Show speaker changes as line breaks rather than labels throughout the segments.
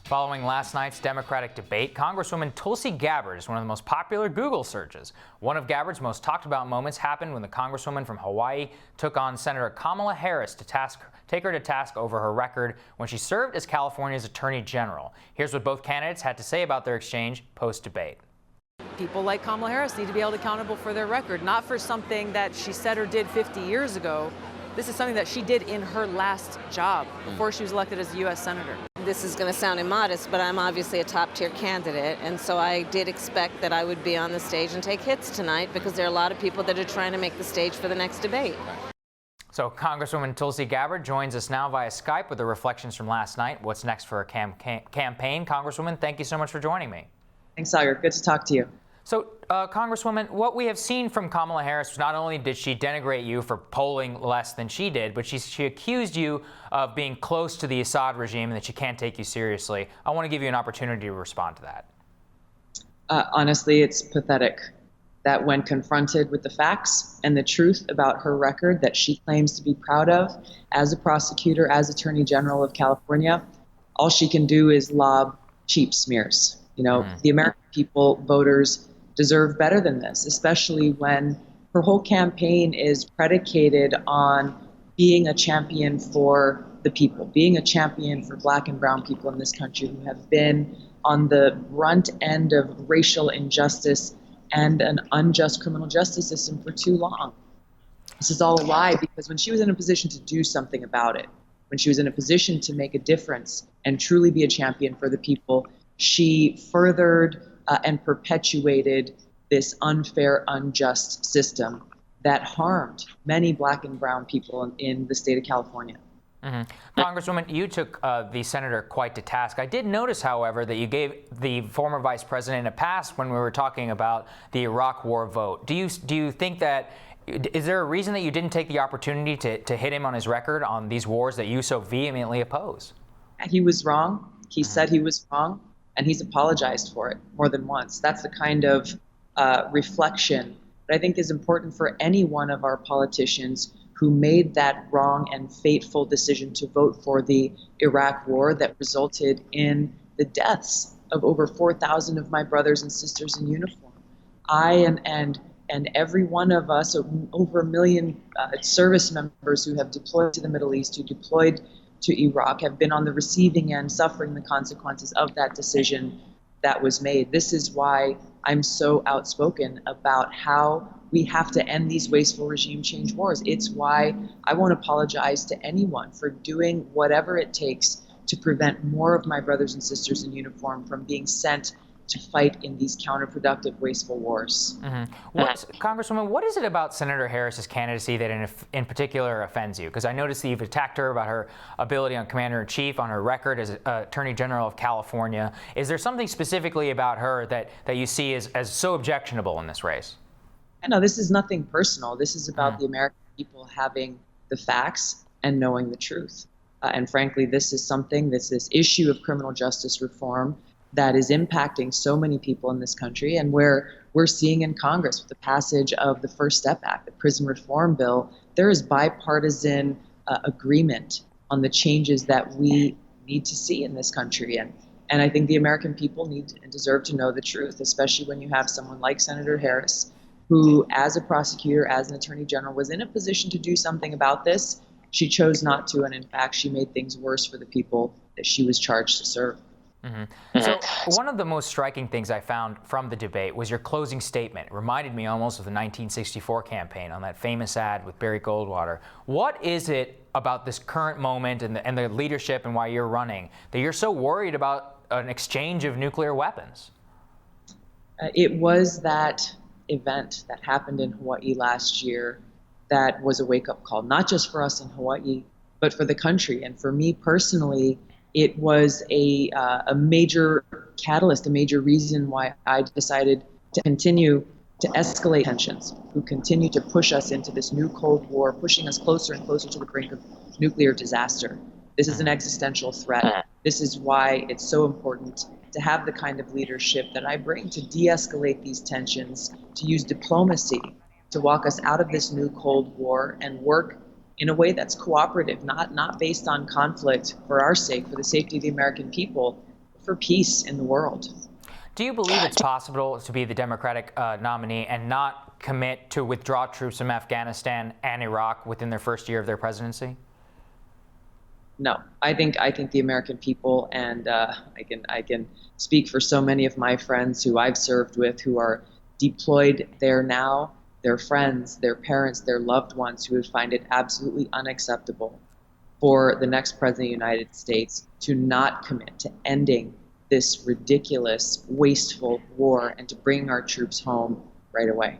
Following last night's Democratic debate, Congresswoman Tulsi Gabbard is one of the most popular Google searches. One of Gabbard's most talked about moments happened when the Congresswoman from Hawaii took on Senator Kamala Harris to take her to task over her record when she served as California's Attorney General. Here's what both candidates had to say about their exchange post-debate.
People like Kamala Harris need to be held accountable for their record, not for something that she said or did 50 years ago. This is something that she did in her last job before she was elected as a U.S. Senator.
This is going to sound immodest, but I'm obviously a top-tier candidate, and so I did expect that I would be on the stage and take hits tonight because there are a lot of people that are trying to make the stage for the next debate.
So Congresswoman Tulsi Gabbard joins us now via Skype with the reflections from last night. What's next for her campaign? Congresswoman, thank you so much for joining me.
Thanks, Sawyer. Good to talk to you.
So, Congresswoman, what we have seen from Kamala Harris was not only did she denigrate you for polling less than she did, but she accused you of being close to the Assad regime and that she can't take you seriously. I want to give you an opportunity to respond to that.
Honestly, it's pathetic that when confronted with the facts and the truth about her record that she claims to be proud of as a prosecutor, as Attorney General of California, all she can do is lob cheap smears. You know, the American people, voters, deserve better than this, especially when her whole campaign is predicated on being a champion for the people, being a champion for Black and brown people in this country who have been on the brunt end of racial injustice and an unjust criminal justice system for too long. This is all a lie, because when she was in a position to do something about it, when she was in a position to make a difference and truly be a champion for the people, she furthered and perpetuated this unfair, unjust system that harmed many Black and brown people in the state of California.
Congresswoman, you took the senator quite to task. I did notice, however, that you gave the former vice president a pass when we were talking about the Iraq war vote. Do you think that, is there a reason that you didn't take the opportunity to hit him on his record on these wars that you so vehemently oppose?
He was wrong. He said he was wrong, and he's apologized for it more than once. That's the kind of reflection that I think is important for any one of our politicians who made that wrong and fateful decision to vote for the Iraq war that resulted in the deaths of over 4,000 of my brothers and sisters in uniform. I and every one of us, over 1 million service members who have deployed to the Middle East, who deployed to Iraq, have been on the receiving end, suffering the consequences of that decision that was made. This is why I'm so outspoken about how we have to end these wasteful regime change wars. It's why I won't apologize to anyone for doing whatever it takes to prevent more of my brothers and sisters in uniform from being sent to fight in these counterproductive, wasteful wars.
Congresswoman, what is it about Senator Harris's candidacy that in particular offends you? Because I noticed that you've attacked her about her ability on Commander-in-Chief, on her record as Attorney General of California. Is there something specifically about her that you see as so objectionable in this race?
No, this is nothing personal. This is about the American people having the facts and knowing the truth. And frankly, this is something, this issue of criminal justice reform that is impacting so many people in this country, and where we're seeing in Congress with the passage of the First Step Act, the prison reform bill, there is bipartisan agreement on the changes that we need to see in this country. And I think the American people need and deserve to know the truth, especially when you have someone like Senator Harris, who as a prosecutor, as an attorney general, was in a position to do something about this. She chose not to, and in fact, she made things worse for the people that she was charged to serve.
So one of the most striking things I found from the debate was your closing statement. It reminded me almost of the 1964 campaign on that famous ad with Barry Goldwater. What is it about this current moment and the leadership and why you're running that you're so worried about an exchange of nuclear weapons?
It was that event that happened in Hawaii last year that was a wake-up call, not just for us in Hawaii, but for the country. And for me personally, it was a major catalyst, a major reason why I decided to continue to escalate tensions, who continue to push us into this new Cold War, pushing us closer and closer to the brink of nuclear disaster. This is an existential threat. This is why it's so important to have the kind of leadership that I bring to de-escalate these tensions, to use diplomacy to walk us out of this new Cold War and work in a way that's cooperative, not based on conflict for our sake, for the safety of the American people, for peace in the world.
Do you believe it's possible to be the Democratic nominee and not commit to withdraw troops from Afghanistan and Iraq within their first year of their presidency?
No, I think the American people, and I can speak for so many of my friends who I've served with, who are deployed there now, their friends, their parents, their loved ones, who would find it absolutely unacceptable for the next president of the United States to not commit to ending this ridiculous, wasteful war and to bring our troops home right away.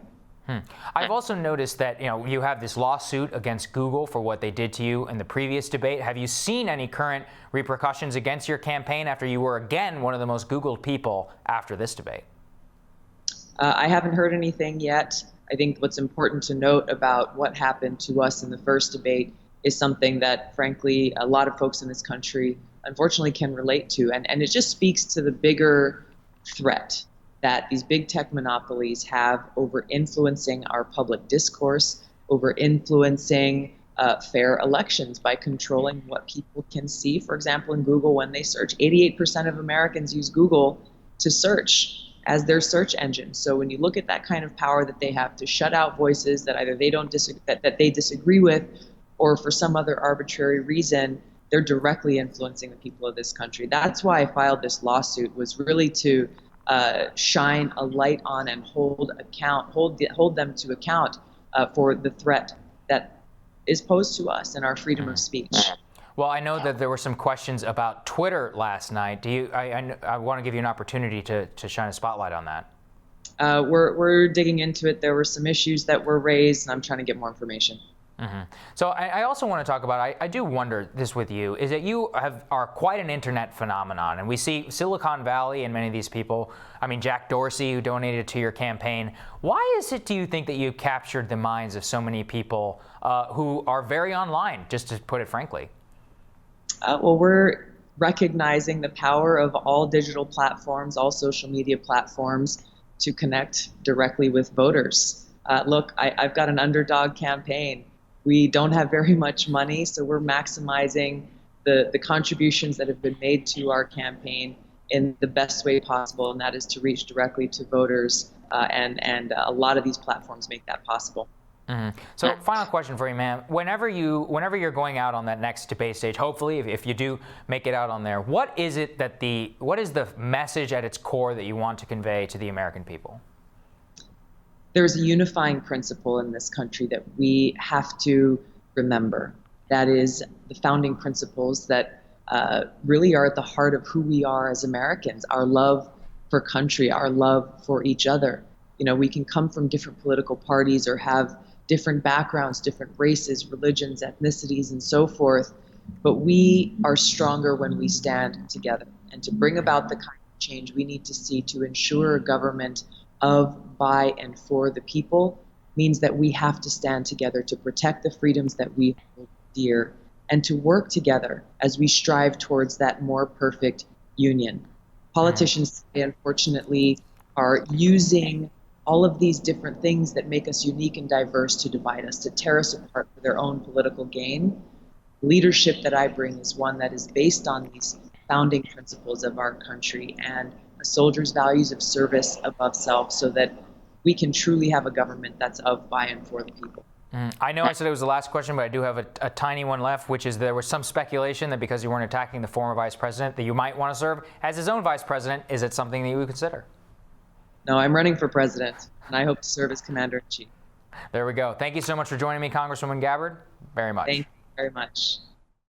I've also noticed that you have this lawsuit against Google for what they did to you in the previous debate. Have you seen any current repercussions against your campaign after you were again one of the most Googled people after this debate?
I haven't heard anything yet. I think what's important to note about what happened to us in the first debate is something that, frankly, a lot of folks in this country unfortunately can relate to. And it just speaks to the bigger threat that these big tech monopolies have over influencing our public discourse, over influencing fair elections by controlling what people can see. For example, in Google, when they search, 88% of Americans use Google to search as their search engine. So when you look at that kind of power that they have to shut out voices that either they don't that they disagree with, or for some other arbitrary reason, they're directly influencing the people of this country. That's why I filed this lawsuit, was really to shine a light on and hold them to account for the threat that is posed to us and our freedom of speech.
Well, I know that there were some questions about Twitter last night. I want to give you an opportunity to shine a spotlight on that.
We're digging into it. There were some issues that were raised, and I'm trying to get more information.
So I also want to talk about, I do wonder this with you, is that you are quite an internet phenomenon. And we see Silicon Valley and many of these people, I mean, Jack Dorsey, who donated to your campaign. Why is it, do you think, that you captured the minds of so many people who are very online, just to put it frankly?
Well, we're recognizing the power of all digital platforms, all social media platforms, to connect directly with voters. Look, I've got an underdog campaign. We don't have very much money, so we're maximizing the contributions that have been made to our campaign in the best way possible, and that is to reach directly to voters, and a lot of these platforms make that possible.
So final question for you, ma'am. Whenever you're going out on that next debate stage, hopefully, if you do make it out on there, what is the message at its core that you want to convey to the American people?
There's a unifying principle in this country that we have to remember. That is the founding principles that really are at the heart of who we are as Americans, our love for country, our love for each other. We can come from different political parties or have different backgrounds, different races, religions, ethnicities, and so forth, but we are stronger when we stand together. And to bring about the kind of change we need to see to ensure a government of, by, and for the people means that we have to stand together to protect the freedoms that we hold dear and to work together as we strive towards that more perfect union. Politicians today, unfortunately, are using all of these different things that make us unique and diverse to divide us, to tear us apart for their own political gain. Leadership that I bring is one that is based on these founding principles of our country and a soldier's values of service above self, so that we can truly have a government that's of, by, and for the people.
I know I said it was the last question, but I do have a tiny one left, which is there was some speculation that because you weren't attacking the former vice president that you might want to serve as his own vice president. Is it something that you would consider?
No, I'm running for president, and I hope to serve as commander-in-chief.
There we go. Thank you so much for joining me, Congresswoman Gabbard. Very much.
Thank you very much.